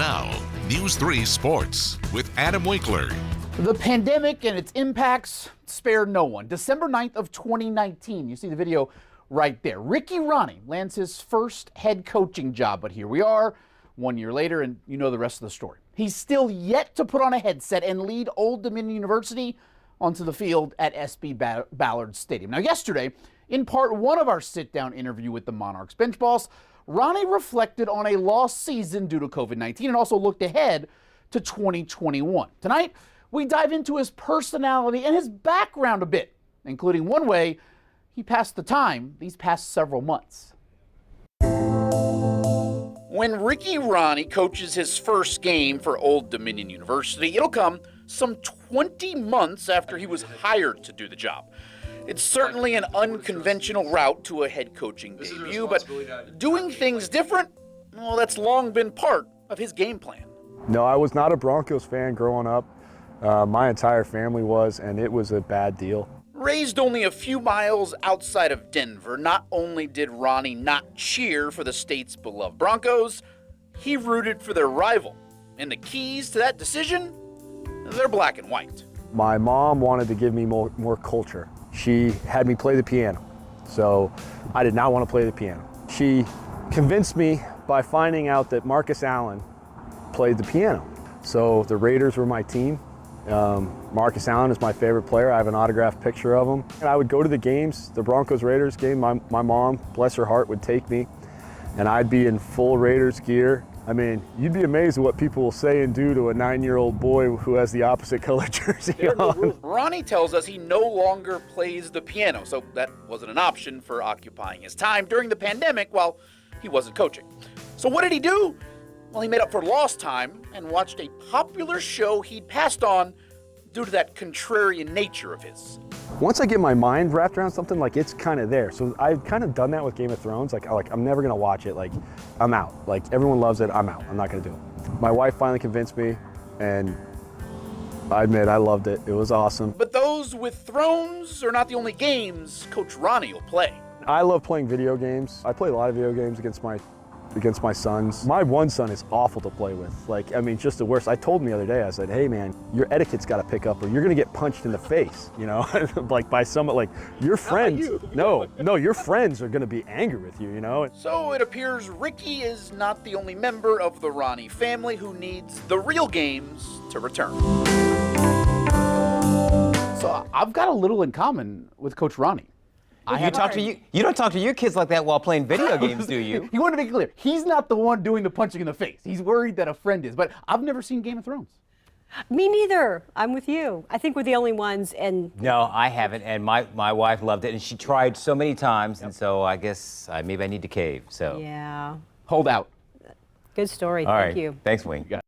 Now, News 3 Sports with Adam Winkler. The pandemic and its impacts spared no one. December 9th of 2019, you see the video right there. Ricky Rahne lands his first head coaching job, but here we are 1 year later, and you know the rest of the story. He's still yet to put on a headset and lead Old Dominion University onto the field at SB Ballard Stadium. Now, yesterday, in part one of our sit-down interview with the Monarchs bench boss, Rahne reflected on a lost season due to COVID-19 and also looked ahead to 2021. Tonight, we dive into his personality and his background a bit, including one way he passed the time these past several months. When Ricky Rahne coaches his first game for Old Dominion University, it'll come some 20 months after he was hired to do the job. It's certainly an unconventional route to a head coaching debut, but doing things different, well, that's long been part of his game plan. No, I was not a Broncos fan growing up. My entire family was, and it was a bad deal. Raised only a few miles outside of Denver, not only did Rahne not cheer for the state's beloved Broncos, he rooted for their rival. And the keys to that decision? They're black and white. My mom wanted to give me more culture. She had me play the piano, so I did not want to play the piano. She convinced me by finding out that Marcus Allen played the piano. So the Raiders were my team. Marcus Allen is my favorite player. I have an autographed picture of him. And I would go to the games, the Broncos-Raiders game. My mom, bless her heart, would take me, and I'd be in full Raiders gear. I mean, you'd be amazed at what people will say and do to a 9-year-old boy who has the opposite color jersey on. Rahne tells us he no longer plays the piano, so that wasn't an option for occupying his time during the pandemic while he wasn't coaching. So what did he do? Well, he made up for lost time and watched a popular show he'd passed on due to that contrarian nature of his. Once I get my mind wrapped around something, like, it's kind of there. So I've kind of done that with Game of Thrones. Like I'm never gonna watch it. Like, I'm out. Like, everyone loves it, I'm out. I'm not gonna do it. My wife finally convinced me, and I admit I loved it. It was awesome. But those with thrones are not the only games Coach Rahne will play. I love playing video games. I play a lot of video games against my sons. My one son is awful to play with. Like, I mean, just the worst. I told him the other day, I said, hey man, your etiquette's got to pick up or you're going to get punched in the face, you know, like by someone, like your friends. No, your friends are going to be angry with you, you know. So it appears Ricky is not the only member of the Rahne family who needs the real games to return. So I've got a little in common with Coach Rahne. You don't talk to your kids like that while playing video games, do you? You want to be clear. He's not the one doing the punching in the face. He's worried that a friend is. But I've never seen Game of Thrones. Me neither. I'm with you. I think we're the only ones. And no, I haven't. And my wife loved it, and she tried so many times, and so I guess maybe I need to cave. So yeah. Hold out. Good story. All Thank right. you. Thanks, Wayne.